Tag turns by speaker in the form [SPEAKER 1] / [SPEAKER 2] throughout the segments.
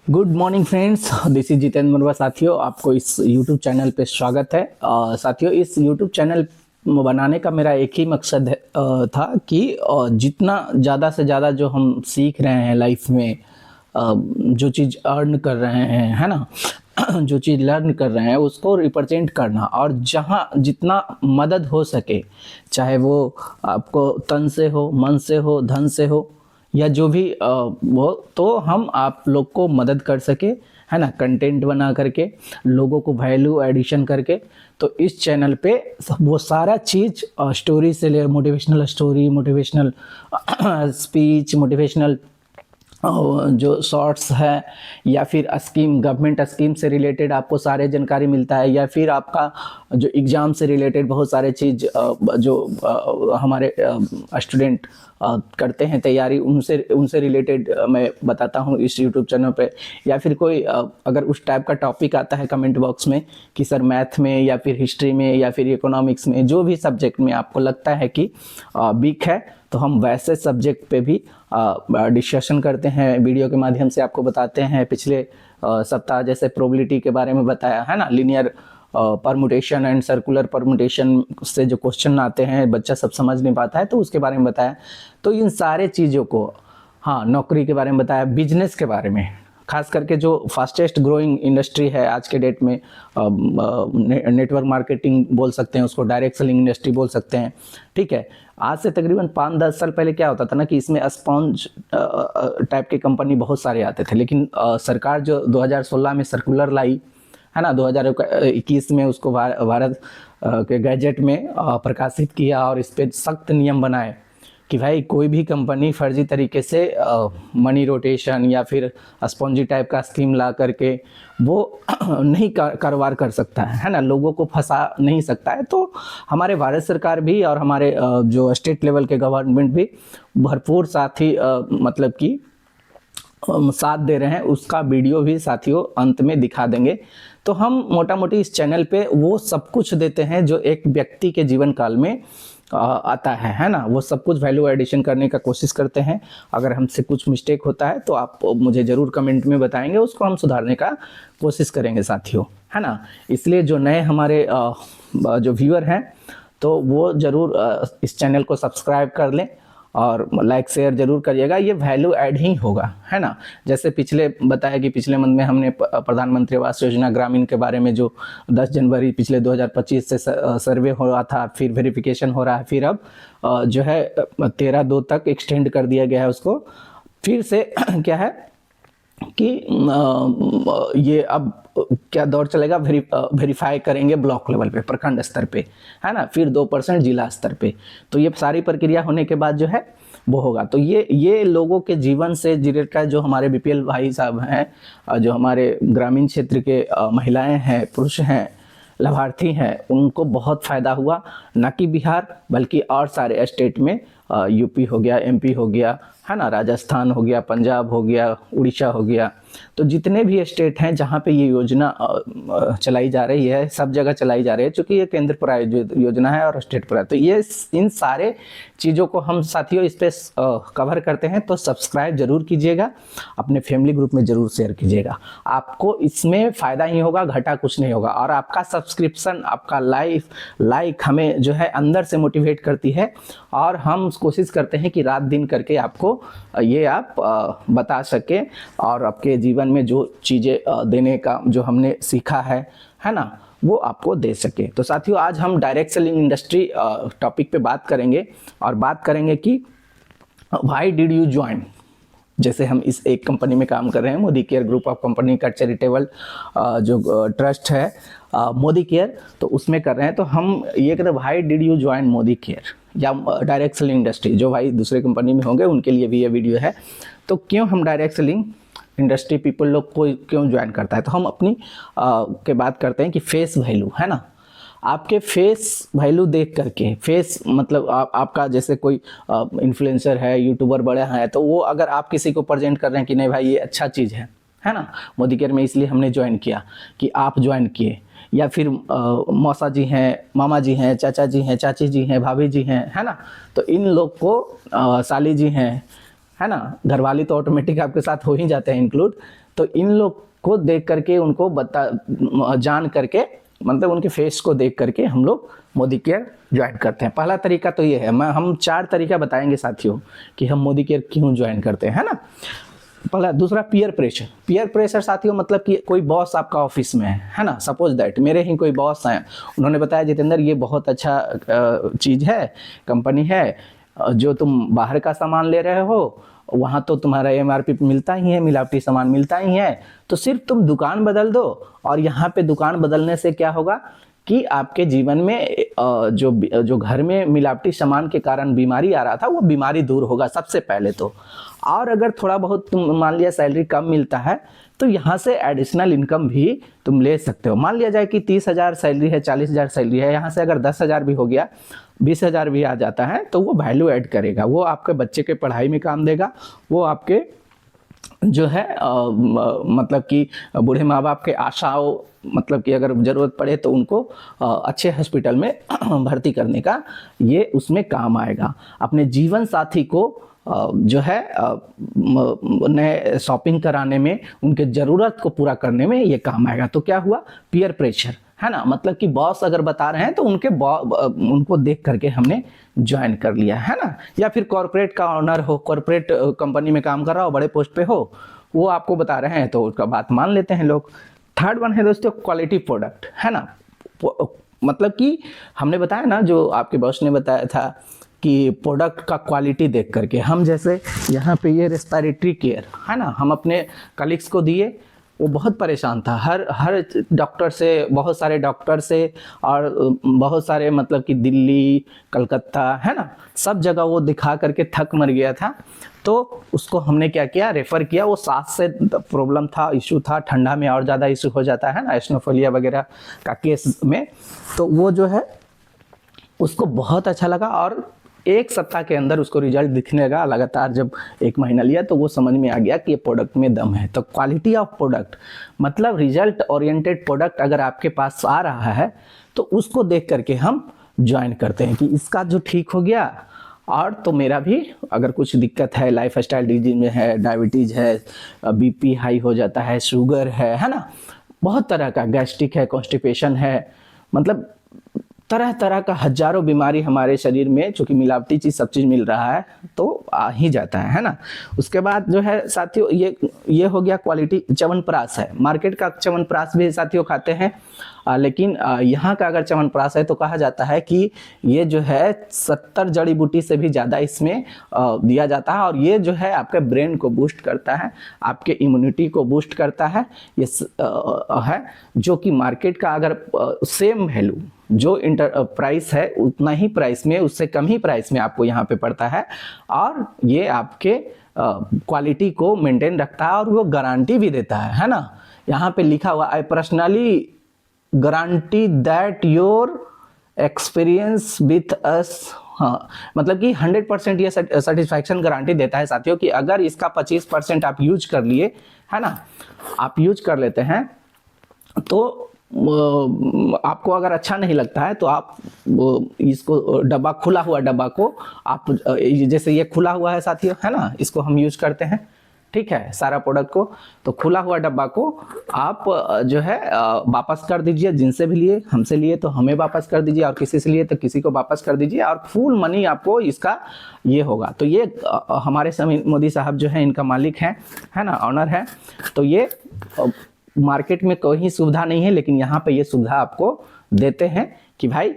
[SPEAKER 1] Good morning friends, this is Jitendra Murva. साथियों, आपको इस यूट्यूब चैनल पे स्वागत है। साथियों, इस यूट्यूब चैनल बनाने का मेरा एक ही मकसद था कि जितना ज़्यादा से ज़्यादा जो हम सीख रहे हैं लाइफ में, जो चीज़ अर्न कर रहे हैं, है ना, जो चीज़ लर्न कर रहे हैं उसको रिप्रेजेंट करना, और जहाँ जितना मदद हो सके, चाहे वो आपको तन से हो, मन से हो, धन से हो, या जो भी वो, तो हम आप लोग को मदद कर सके, है ना, कंटेंट बना करके, लोगों को वैल्यू एडिशन करके। तो इस चैनल पे वो सारा चीज़, स्टोरी से ले, motivational story, motivational speech, motivational जो शॉर्ट्स है, या फिर स्कीम, गवर्नमेंट स्कीम से रिलेटेड आपको सारे जानकारी मिलता है, या फिर आपका जो एग्ज़ाम से रिलेटेड बहुत सारे चीज़ जो हमारे स्टूडेंट करते हैं तैयारी, उनसे उनसे रिलेटेड मैं बताता हूँ इस यूट्यूब चैनल पे। या फिर कोई अगर उस टाइप का टॉपिक आता है कमेंट बॉक्स में कि सर मैथ में, या फिर हिस्ट्री में, या फिर इकोनॉमिक्स में, जो भी सब्जेक्ट में आपको लगता है कि वीक है, तो हम वैसे सब्जेक्ट पे भी डिस्कशन करते हैं, वीडियो के माध्यम से आपको बताते हैं। पिछले सप्ताह जैसे प्रोबेबिलिटी के बारे में बताया है ना, linear permutation and circular permutation से जो क्वेश्चन आते हैं बच्चा सब समझ नहीं पाता है, तो उसके बारे में बताया। तो इन सारे चीज़ों को, हाँ, नौकरी के बारे में बताया, बिजनेस के बारे में, खास करके जो फास्टेस्ट ग्रोइंग इंडस्ट्री है आज के डेट में, नेटवर्क मार्केटिंग बोल सकते हैं उसको, डायरेक्ट सेलिंग इंडस्ट्री बोल सकते हैं। ठीक है, आज से तकरीबन 5-10 साल पहले क्या होता था ना कि इसमें स्पॉन्ज टाइप के कंपनी बहुत सारे आते थे, लेकिन सरकार जो 2016 में सर्कुलर लाई, है ना, 2021 में उसको भारत के गैजेट में प्रकाशित किया, और इस पर सख्त नियम बनाए कि भाई कोई भी कंपनी फर्जी तरीके से मनी रोटेशन या फिर स्पॉन्जी टाइप का स्कीम ला करके वो नहीं कारोबार कर सकता है ना, लोगों को फंसा नहीं सकता है। तो हमारे भारत सरकार भी और हमारे जो स्टेट लेवल के गवर्नमेंट भी भरपूर साथ ही मतलब कि साथ दे रहे हैं। उसका वीडियो भी साथियों अंत में दिखा देंगे। तो हम मोटा मोटी इस चैनल पे वो सब कुछ देते हैं जो एक व्यक्ति के जीवन काल में आता है ना, वो सब कुछ वैल्यू एडिशन करने का कोशिश करते हैं। अगर हमसे कुछ मिस्टेक होता है तो आप मुझे ज़रूर कमेंट में बताएंगे, उसको हम सुधारने का कोशिश करेंगे साथियों, है ना। इसलिए जो नए हमारे जो व्यूअर हैं तो वो ज़रूर इस चैनल को सब्सक्राइब कर लें और लाइक शेयर जरूर करिएगा। ये वैल्यू ऐड ही होगा, है ना। जैसे पिछले बताया कि पिछले मंथ में हमने प्रधानमंत्री आवास योजना ग्रामीण के बारे में जो 10 जनवरी पिछले 2025 से सर्वे हो रहा था, फिर वेरिफिकेशन हो रहा है, फिर अब जो है 13/2 तक एक्सटेंड कर दिया गया है उसको। फिर से क्या है कि ये अब क्या दौर चलेगा, वेरीफाई करेंगे ब्लॉक लेवल पे, प्रखंड स्तर पे, है ना, फिर 2% जिला स्तर पे। तो ये सारी प्रक्रिया होने के बाद जो है वो होगा। तो ये लोगों के जीवन से रिलेटेड, जो हमारे बीपीएल भाई साहब हैं, जो हमारे ग्रामीण क्षेत्र के महिलाएं हैं, पुरुष हैं, लाभार्थी हैं, उनको बहुत फ़ायदा हुआ। ना कि बिहार बल्कि और सारे स्टेट में, यूपी हो गया, एमपी हो गया, है ना, राजस्थान हो गया, पंजाब हो गया, उड़ीसा हो गया, तो जितने भी स्टेट हैं जहाँ पे ये योजना चलाई जा रही है, सब जगह चलाई जा रही है, क्योंकि ये केंद्र प्रायोजित योजना है और स्टेट प्रायोजित। तो ये इन सारे चीज़ों को हम साथियों इस पे कवर करते हैं। तो सब्सक्राइब जरूर कीजिएगा, अपने फैमिली ग्रुप में ज़रूर शेयर कीजिएगा। आपको इसमें फ़ायदा ही होगा, घाटा कुछ नहीं होगा। और आपका सब्सक्रिप्शन, आपका लाइक हमें जो है अंदर से मोटिवेट करती है, और हम कोशिश करते हैं कि रात दिन करके आपको ये आप बता सके, और आपके जीवन में जो चीज़ें देने का जो हमने सीखा है ना, वो आपको दे सके। तो साथियों, आज हम डायरेक्ट सेलिंग इंडस्ट्री टॉपिक पे बात करेंगे, और बात करेंगे कि व्हाई डिड यू ज्वाइन। जैसे हम इस एक कंपनी में काम कर रहे हैं, Modi care group of company का चैरिटेबल जो ट्रस्ट है मोदी केयर, तो उसमें कर रहे हैं। तो हम ये कहते हैं why did you join Modi care या डायरेक्ट सेलिंग इंडस्ट्री। जो भाई दूसरे कंपनी में होंगे उनके लिए भी ये वीडियो है। तो क्यों हम डायरेक्ट सेलिंग इंडस्ट्री पीपल लोग को क्यों ज्वाइन करता है, तो हम अपनी के बात करते हैं कि फेस वैल्यू, है ना। आपके फेस वैल्यू देख करके, फेस मतलब आपका जैसे कोई इन्फ्लुएंसर है, यूट्यूबर बड़े हैं, तो वो अगर आप किसी को प्रेजेंट कर रहे हैं कि नहीं भाई ये अच्छा चीज़ है ना, मोदी केयर में इसलिए हमने ज्वाइन किया, कि आप ज्वाइन किए, या फिर मौसा जी हैं, मामा जी हैं, चाचा जी हैं, चाची जी हैं, भाभी जी हैं, है ना, तो इन लोग को साली जी हैं, है ना, घरवाली तो ऑटोमेटिक आपके साथ हो ही जाते हैं इंक्लूड। तो इन लोग को देख करके, उनको जान करके, मतलब उनके फेस को देख करके हम लोग मोदी केयर ज्वाइन करते हैं। पहला तरीका तो ये है। हम 4 तरीका बताएंगे साथियों कि हम मोदी केयर क्यों ज्वाइन करते हैं, है ना। पहला, दूसरा पीयर प्रेशर। पीयर प्रेशर साथियों मतलब कि कोई बॉस आपका ऑफिस में है ना, सपोज दैट मेरे ही कोई बॉस हैं, उन्होंने बताया जितेंद्र ये बहुत अच्छा चीज़ है, कंपनी है, जो तुम बाहर का सामान ले रहे हो वहाँ तो तुम्हारा MRP मिलता ही है, मिलावटी सामान मिलता ही है, तो सिर्फ तुम दुकान बदल दो। और यहाँ पे दुकान बदलने से क्या होगा कि आपके जीवन में जो घर में मिलावटी सामान के कारण बीमारी आ रहा था, वो बीमारी दूर होगा सबसे पहले तो। और अगर थोड़ा बहुत तुम मान लिया सैलरी कम मिलता है तो यहाँ से एडिशनल इनकम भी तुम ले सकते हो। मान लिया जाए कि 30,000 सैलरी है, 40,000 सैलरी है, यहाँ से अगर 10,000 भी हो गया, 20,000 भी आ जाता है, तो वो वैल्यू ऐड करेगा, वो आपके बच्चे के पढ़ाई में काम देगा, वो आपके जो है मतलब कि बूढ़े माँ बाप के आशाओं, मतलब कि अगर ज़रूरत पड़े तो उनको अच्छे हॉस्पिटल में भर्ती करने का ये उसमें काम आएगा। अपने जीवन साथी को जो है नए शॉपिंग कराने में, उनके ज़रूरत को पूरा करने में ये काम आएगा। तो क्या हुआ, पीयर प्रेशर, है ना, मतलब कि बॉस अगर बता रहे हैं तो उनको देख करके हमने ज्वाइन कर लिया, है ना। या फिर कॉर्पोरेट का ऑनर हो, कॉर्पोरेट कंपनी में काम कर रहा हो, बड़े पोस्ट पे हो, वो आपको बता रहे हैं तो उसका बात मान लेते हैं लोग। थर्ड वन है दोस्तों क्वालिटी प्रोडक्ट, है ना। मतलब कि हमने बताया ना, जो आपके बॉस ने बताया था कि प्रोडक्ट का क्वालिटी देख करके, हम जैसे यहाँ पे ये रेस्पिरेटरी केयर है ना, हम अपने कलीग्स को दिए, वो बहुत परेशान था, हर डॉक्टर से, बहुत सारे डॉक्टर से, और बहुत सारे मतलब कि दिल्ली, कलकत्ता, है ना, सब जगह वो दिखा करके थक मर गया था। तो उसको हमने क्या किया, रेफ़र किया। वो सांस से प्रॉब्लम था, इशू था, ठंडा में और ज़्यादा इशू हो जाता है ना, एस्नोफोलिया वगैरह का केस में। तो वो जो है उसको बहुत अच्छा लगा और 1 सप्ताह के अंदर उसको रिजल्ट दिखने लगा। लगातार जब 1 महीना लिया तो वो समझ में आ गया कि ये प्रोडक्ट में दम है। तो क्वालिटी ऑफ प्रोडक्ट मतलब रिजल्ट ओरिएंटेड प्रोडक्ट अगर आपके पास आ रहा है तो उसको देख करके हम ज्वाइन करते हैं कि इसका जो ठीक हो गया, और तो मेरा भी अगर कुछ दिक्कत है, लाइफ स्टाइल डिजीज में है, डायबिटीज़ है, BP हाई हो जाता है, शुगर है ना, बहुत तरह का, गैस्ट्रिक है, कॉन्स्टिपेशन है, मतलब तरह तरह का हजारों बीमारी हमारे शरीर में, चूँकि मिलावटी चीज़ सब चीज़ मिल रहा है तो आ ही जाता है ना। उसके बाद जो है साथियों, ये हो गया क्वालिटी। च्यवनप्राश है, मार्केट का च्यवनप्राश भी साथियों खाते हैं, लेकिन यहाँ का अगर च्यवनप्राश है तो कहा जाता है कि ये जो है 70 जड़ी बूटी से भी ज़्यादा इसमें दिया जाता है, और ये जो है आपके ब्रेन को बूस्ट करता है, आपके इम्यूनिटी को बूस्ट करता है। ये है जो कि मार्केट का अगर सेम वैल्यू जो प्राइस है उतना ही प्राइस में, उससे कम ही प्राइस में आपको यहाँ पे पड़ता है, और ये आपके क्वालिटी को मेंटेन रखता है और वो गारंटी भी देता है ना। यहाँ पे लिखा हुआ, आई personally guarantee that your experience with us. हाँ, मतलब कि 100% ये सेटिस्फैक्शन गारंटी देता है साथियों कि अगर इसका 25% आप यूज कर लिए, है ना, आप यूज कर लेते हैं, तो आपको अगर अच्छा नहीं लगता है तो आप इसको डब्बा, खुला हुआ डब्बा को आप, जैसे ये खुला हुआ है साथियों, है ना, इसको हम यूज करते हैं, ठीक है, सारा प्रोडक्ट को। तो खुला हुआ डब्बा को आप जो है वापस कर दीजिए, जिनसे भी लिए, हमसे लिए तो हमें वापस कर दीजिए, और किसी से लिए तो किसी को वापस कर दीजिए, और फुल मनी आपको इसका ये होगा। तो ये हमारे मोदी साहब जो है इनका मालिक है ना, ऑनर है। तो ये मार्केट में कोई सुविधा नहीं है, लेकिन यहाँ पे ये सुविधा आपको देते हैं कि भाई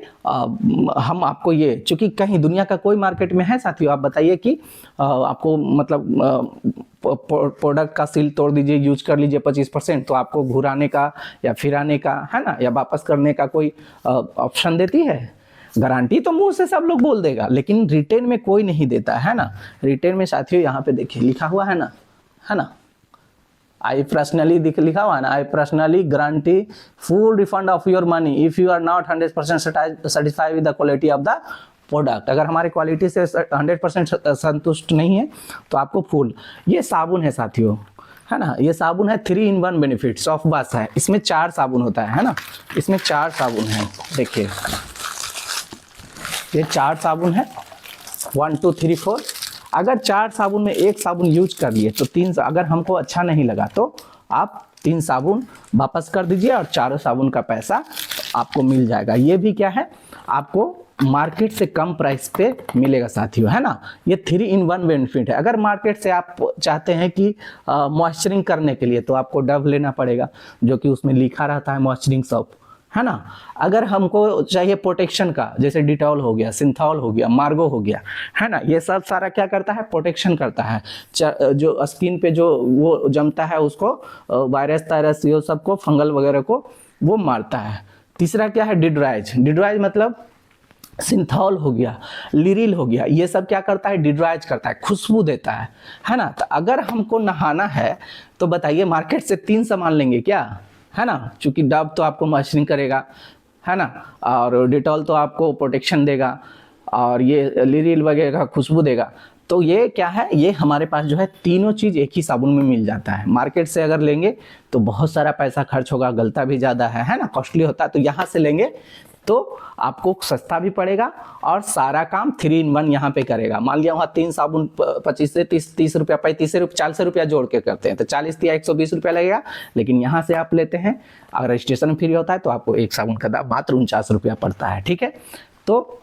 [SPEAKER 1] हम आपको ये, चूँकि कहीं दुनिया का कोई मार्केट में है साथियों, आप बताइए कि आपको मतलब प्रोडक्ट का सील तोड़ दीजिए, यूज कर लीजिए 25%, तो आपको घुराने का या फिराने का, है ना, या वापस करने का कोई ऑप्शन देती है? गारंटी तो मुंह से सब लोग बोल देगा, लेकिन रिटेन में कोई नहीं देता है ना। रिटेन में साथियों यहाँ पे देखिए लिखा हुआ है ना, आई पर्सनली लिखा हुआ है ना, I personally guarantee full refund of your money if you are not 100% satisfied with the quality of the product. अगर हमारी क्वालिटी से 100% संतुष्ट नहीं है तो आपको फुल। ये साबुन है साथियों, है ना, ये साबुन है 3-in-1 बेनिफिट, सॉफ्ट वॉश है, इसमें 4 साबुन होता है ना, इसमें 4 साबुन है, देखिए ये 4 साबुन है, 1 2 3 4, अगर 4 साबुन में 1 साबुन यूज कर लिए तो 3, अगर हमको अच्छा नहीं लगा तो आप 3 साबुन वापस कर दीजिए और चारों साबुन का पैसा आपको मिल जाएगा। ये भी क्या है, आपको मार्केट से कम प्राइस पे मिलेगा साथियों, है ना। ये 3 in 1 बेनिफिट है। अगर मार्केट से आप चाहते हैं कि मॉइस्चरिंग करने के लिए तो आपको डव लेना पड़ेगा, जो कि उसमें लिखा रहता है मॉइस्चरिंग सोप, है ना। अगर हमको चाहिए प्रोटेक्शन का, जैसे डिटॉल हो गया, सिंथॉल हो गया, मार्गो हो गया, है ना, ये सब सारा क्या करता है, प्रोटेक्शन करता है। जो स्किन पे जो वो जमता है उसको वायरस तायरस ये सबको, फंगल वगैरह को वो मारता है। तीसरा क्या है, डिड्राइज। डिड्राइज मतलब सिंथॉल हो गया, लिरिल हो गया, ये सब क्या करता है, डिड्राइज करता है, खुशबू देता है ना। तो अगर हमको नहाना है तो बताइए मार्केट से 3 सामान लेंगे क्या, है ना, क्योंकि डव तो आपको मॉइस्चरिंग करेगा, है ना, और डिटॉल तो आपको प्रोटेक्शन देगा, और ये लिरिल वगैरह खुशबू देगा। तो ये क्या है, ये हमारे पास जो है तीनों चीज़ एक ही साबुन में मिल जाता है। मार्केट से अगर लेंगे तो बहुत सारा पैसा खर्च होगा, गलता भी ज़्यादा है ना, कॉस्टली होता है। तो यहाँ से लेंगे तो आपको सस्ता भी पड़ेगा और सारा काम 3 in 1 यहाँ पे करेगा। मान लिया वहाँ 3 साबुन 25 से 30 रुपया, 35 रुपया, 40 रुपया जोड़ के करते हैं तो 40 या 120 रुपया लगेगा। लेकिन यहाँ से आप लेते हैं, अगर रजिस्ट्रेशन फ्री होता है तो आपको एक साबुन का दाम मात्र 49 रुपया पड़ता है, ठीक है। तो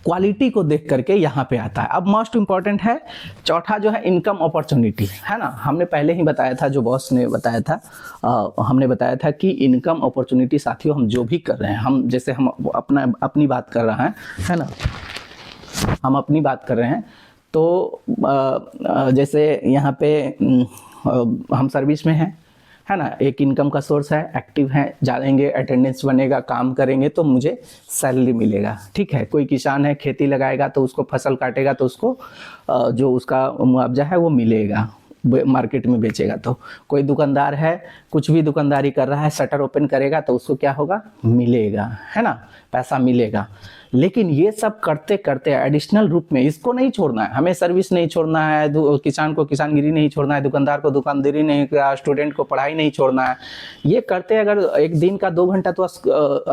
[SPEAKER 1] क्वालिटी को देख करके यहाँ पे आता है। अब मोस्ट इंपॉर्टेंट है चौथा जो है इनकम अपॉर्चुनिटी, है ना। हमने पहले ही बताया था, जो बॉस ने बताया था, हमने बताया था कि इनकम अपॉर्चुनिटी साथियों हम जो भी कर रहे हैं, हम जैसे हम अपनी बात कर रहे हैं, है ना, हम अपनी बात कर रहे हैं तो जैसे यहाँ पे हम सर्विस में हैं, है ना, एक इनकम का सोर्स है, एक्टिव है, जाएंगे, अटेंडेंस बनेगा, काम करेंगे तो मुझे सैलरी मिलेगा, ठीक है। कोई किसान है, खेती लगाएगा तो उसको फसल काटेगा तो उसको जो उसका मुआवजा है वो मिलेगा, मार्केट में बेचेगा तो। कोई दुकानदार है, कुछ भी दुकानदारी कर रहा है, शटर ओपन करेगा तो उसको क्या होगा, मिलेगा, है ना, पैसा मिलेगा। लेकिन ये सब करते करते एडिशनल रूप में इसको नहीं छोड़ना है, हमें सर्विस नहीं छोड़ना है, किसान को किसानगिरी नहीं छोड़ना है, दुकानदार को दुकानदारी नहीं, स्टूडेंट को पढ़ाई नहीं छोड़ना है। ये करते अगर एक दिन का 2 घंटा तो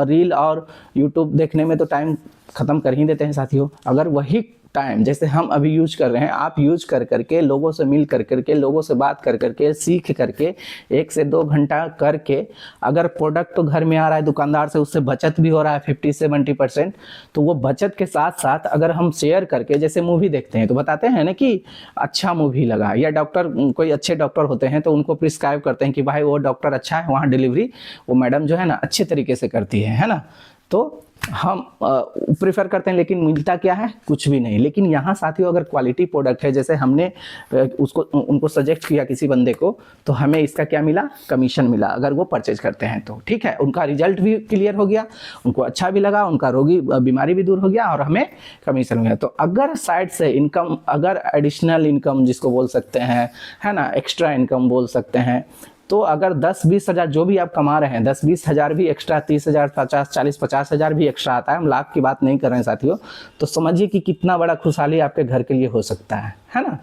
[SPEAKER 1] रील और यूट्यूब देखने में तो टाइम ख़त्म कर ही देते हैं साथियों। अगर वही टाइम जैसे हम अभी यूज कर रहे हैं, आप यूज कर करके, लोगों से मिल कर करके, लोगों से बात कर करके, सीख करके 1 से 2 घंटा करके, अगर प्रोडक्ट तो घर में आ रहा है दुकानदार से, उससे बचत भी हो रहा है 50-70%, तो वो बचत के साथ साथ अगर हम शेयर करके, जैसे मूवी देखते हैं तो बताते हैं ना कि अच्छा मूवी लगा, या डॉक्टर, कोई अच्छे डॉक्टर होते हैं तो उनको प्रिस्क्राइब करते हैं कि भाई वो डॉक्टर अच्छा है, वहाँ डिलीवरी वो मैडम जो है ना अच्छे तरीके से करती है ना। तो हम प्रेफर करते हैं, लेकिन मिलता क्या है, कुछ भी नहीं। लेकिन यहाँ साथियों अगर क्वालिटी प्रोडक्ट है, जैसे हमने उनको सजेस्ट किया किसी बंदे को, तो हमें इसका क्या मिला, कमीशन मिला, अगर वो परचेज करते हैं तो, ठीक है। उनका रिजल्ट भी क्लियर हो गया, उनको अच्छा भी लगा, उनका रोगी बीमारी भी दूर हो गया और हमें कमीशन मिला। तो अगर साइड से इनकम, अगर एडिशनल इनकम जिसको बोल सकते हैं, है ना, एक्स्ट्रा इनकम बोल सकते हैं, तो अगर 10-20 हज़ार जो भी आप कमा रहे हैं, 10-20 हज़ार भी एक्स्ट्रा, 30 हज़ार, 50-40-50 हज़ार भी एक्स्ट्रा आता है, हम लाख की बात नहीं कर रहे हैं साथियों, तो समझिए कि कितना बड़ा खुशहाली आपके घर के लिए हो सकता है ना।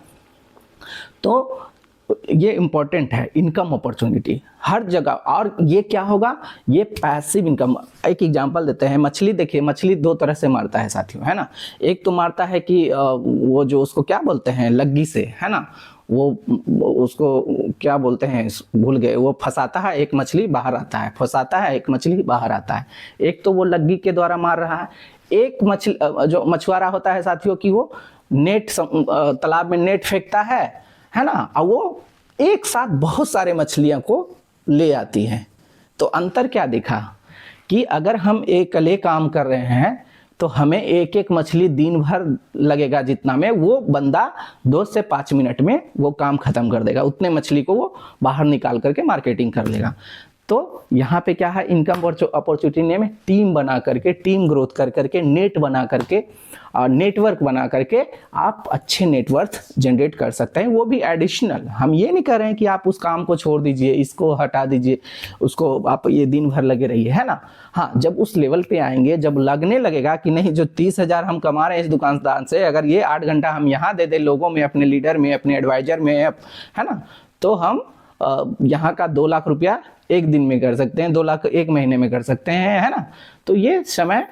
[SPEAKER 1] तो ये इम्पोर्टेंट है, इनकम अपॉर्चुनिटी हर जगह। और ये क्या होगा, ये पैसिव इनकम। एक एग्जांपल देते हैं, मछली देखिए, मछली 2 तरह से मारता है साथियों, है ना। एक तो मारता है कि वो जो उसको क्या बोलते हैं, लग्गी से, है ना, वो उसको क्या बोलते हैं भूल गए, वो फंसाता है, एक मछली बाहर आता है, फंसाता है, एक मछली बाहर आता है। एक तो वो लग्गी के द्वारा मार रहा है। एक मछली जो मछुआरा होता है साथियों कि वो नेट, तालाब में नेट फेंकता है ना, और वो एक साथ बहुत सारे मछलियों को ले आती हैं। तो अंतर क्या दिखा कि अगर हम अकेले काम कर रहे हैं तो हमें एक एक मछली दिन भर लगेगा जितना में, वो बंदा 2 से 5 मिनट में वो काम खत्म कर देगा, उतने मछली को वो बाहर निकाल करके मार्केटिंग कर लेगा। तो यहाँ पे क्या है, इनकम अपॉर्चुनिटी में टीम बना करके, टीम ग्रोथ कर करके, नेट बना करके और नेटवर्क बना करके आप अच्छे नेटवर्क जनरेट कर सकते हैं, वो भी एडिशनल। हम ये नहीं कर रहे हैं कि आप उस काम को छोड़ दीजिए, इसको हटा दीजिए, उसको आप ये दिन भर लगे रहिए, है ना। हाँ, जब उस लेवल पे आएंगे, जब लगने लगेगा कि नहीं, जो 30 हज़ार हम कमा रहे हैं इस दुकानदार से, अगर ये 8 घंटा हम यहाँ दे दें लोगों में, अपने लीडर में, अपने एडवाइजर में, है ना, तो हम यहाँ का 2 लाख रुपया एक दिन में कर सकते हैं, 2 लाख एक महीने में कर सकते हैं, है ना। तो ये समय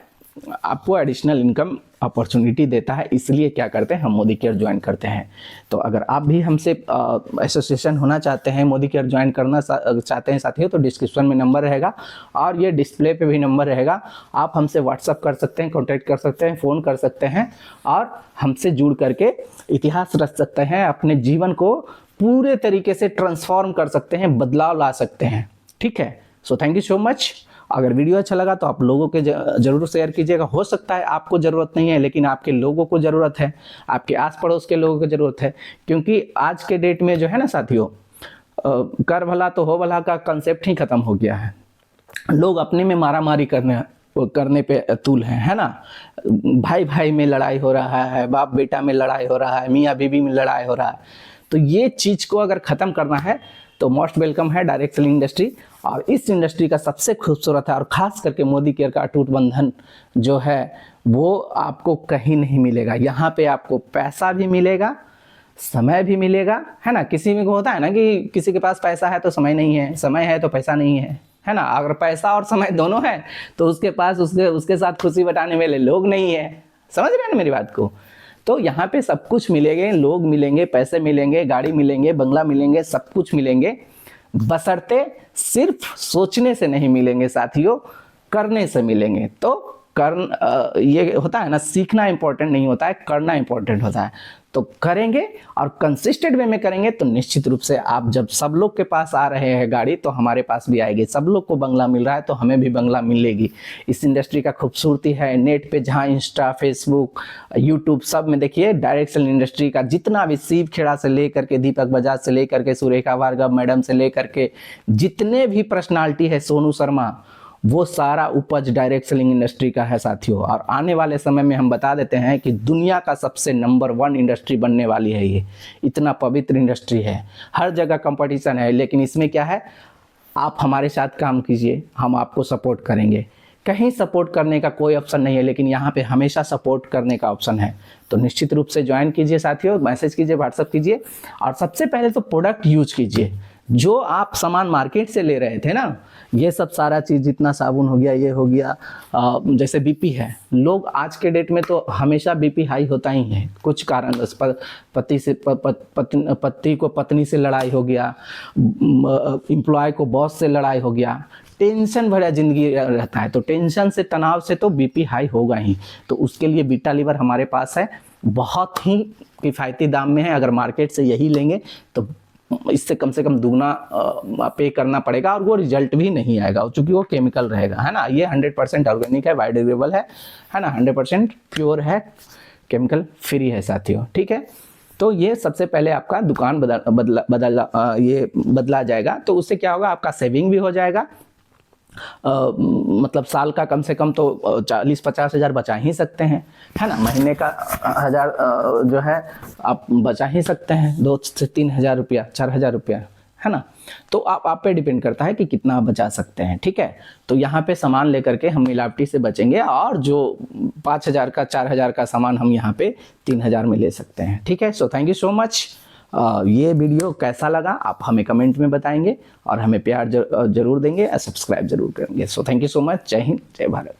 [SPEAKER 1] आपको एडिशनल इनकम अपॉर्चुनिटी देता है, इसलिए क्या करते हैं हम मोदी केयर ज्वाइन करते हैं। तो अगर आप भी हमसे एसोसिएशन होना चाहते हैं, मोदी केयर ज्वाइन करना चाहते हैं साथियों, तो डिस्क्रिप्शन में नंबर रहेगा और ये डिस्प्ले पे भी नंबर रहेगा। आप हमसे व्हाट्सअप कर सकते हैं, कॉन्टैक्ट कर सकते हैं, फ़ोन कर सकते हैं और हमसे जुड़ करके इतिहास रच सकते हैं, अपने जीवन को पूरे तरीके से ट्रांसफॉर्म कर सकते हैं, बदलाव ला सकते हैं। ठीक है, so thank you so much. अगर वीडियो अच्छा लगा तो आप लोगों के जरूर शेयर कीजिएगा। हो सकता है आपको ज़रूरत नहीं है, लेकिन आपके लोगों को ज़रूरत है, आपके आस पड़ोस के लोगों को ज़रूरत है। क्योंकि आज के डेट में जो है ना साथियों, कर भला तो हो भला का कंसेप्ट ही खत्म हो गया है। लोग अपने में मारामारी करने पे अतुल हैं, है ना। भाई भाई में लड़ाई हो रहा है, बाप बेटा में लड़ाई हो रहा है, मियाँ बीवी में लड़ाई हो रहा है। तो ये चीज़ को अगर ख़त्म करना है तो मोस्ट वेलकम है डायरेक्ट सेलिंग इंडस्ट्री। और इस इंडस्ट्री का सबसे खूबसूरत है, और ख़ास करके मोदी केयर का अटूट बंधन जो है वो आपको कहीं नहीं मिलेगा। यहाँ पे आपको पैसा भी मिलेगा, समय भी मिलेगा, है ना। किसी में को होता है ना कि किसी के पास पैसा है तो समय नहीं है, समय है तो पैसा नहीं है ना। अगर पैसा और समय दोनों है तो उसके पास उसके साथ खुशी बटाने वाले लोग नहीं है। समझ रहे हैं ना मेरी बात को। तो यहाँ पे सब कुछ मिलेंगे, लोग मिलेंगे, पैसे मिलेंगे, गाड़ी मिलेंगे, बंगला मिलेंगे, सब कुछ मिलेंगे, बशर्ते सिर्फ सोचने से नहीं मिलेंगे साथियों, करने से मिलेंगे। तो ये होता है ना, सीखना इंपॉर्टेंट नहीं होता है, करना इंपॉर्टेंट होता है। तो करेंगे और कंसिस्टेंट वे में करेंगे तो निश्चित रूप से आप, जब सब लोग के पास आ रहे हैं गाड़ी तो हमारे पास भी आएगी, सब लोग को बंगला मिल रहा है तो हमें भी बंगला मिलेगी। इस इंडस्ट्री का खूबसूरती है, नेट पे जहाँ इंस्टा, फेसबुक, यूट्यूब सब में देखिए डायरेक्ट सेलिंग इंडस्ट्री का जितना भी शिव खेड़ा से लेकर के दीपक बजाज से लेकर के सुरेखा भार्गव मैडम से लेकर के जितने भी पर्सनालिटी है, सोनू शर्मा, वो सारा उपज डायरेक्ट सेलिंग इंडस्ट्री का है साथियों। और आने वाले समय में हम बता देते हैं कि दुनिया का सबसे नंबर 1 इंडस्ट्री बनने वाली है ये। इतना पवित्र इंडस्ट्री है, हर जगह कंपटीशन है, लेकिन इसमें क्या है, आप हमारे साथ काम कीजिए, हम आपको सपोर्ट करेंगे। कहीं सपोर्ट करने का कोई ऑप्शन नहीं है, लेकिन यहाँ पे हमेशा सपोर्ट करने का ऑप्शन है। तो निश्चित रूप से ज्वाइन कीजिए साथियों, मैसेज कीजिए, व्हाट्सअप कीजिए। और सबसे पहले तो प्रोडक्ट यूज कीजिए। जो आप सामान मार्केट से ले रहे थे ना, ये सब सारा चीज़, जितना साबुन हो गया, ये हो गया, जैसे बीपी है, लोग आज के डेट में तो हमेशा बीपी हाई होता ही है, कुछ कारण, पति को पत्नी से लड़ाई हो गया, एम्प्लॉय को बॉस से लड़ाई हो गया, टेंशन भरा जिंदगी रहता है, तो टेंशन से, तनाव से तो बीपी हाई होगा ही। तो उसके लिए बीटा लीवर हमारे पास है, बहुत ही किफ़ायती दाम में है। अगर मार्केट से यही लेंगे तो इससे कम से कम दुगना पे करना पड़ेगा, और वो रिजल्ट भी नहीं आएगा क्योंकि वो केमिकल रहेगा, है ना। ये 100% ऑर्गेनिक है, बायोडिग्रेडेबल है ना, 100% प्योर है, केमिकल फ्री है साथियों। ठीक है, तो ये सबसे पहले आपका दुकान बदला जाएगा। तो उससे क्या होगा, आपका सेविंग भी हो जाएगा। मतलब साल का कम से कम तो 40-50 हज़ार बचा ही सकते हैं, है ना। महीने का 1000 जो है आप बचा ही सकते हैं, 2 से 3 हज़ार रुपया, 4 हज़ार रुपया, है ना। तो आप पे डिपेंड करता है कि कितना बचा सकते हैं। ठीक है, तो यहाँ पे सामान लेकर के हम मिलावटी से बचेंगे, और जो 5 हज़ार का, 4 हज़ार का सामान हम यहाँ पे 3 हज़ार में ले सकते हैं। ठीक है, so thank you so much. ये वीडियो कैसा लगा आप हमें कमेंट में बताएंगे, और हमें प्यार जरूर देंगे, सब्सक्राइब जरूर करेंगे। So thank you so much. जय हिंद, जय भारत।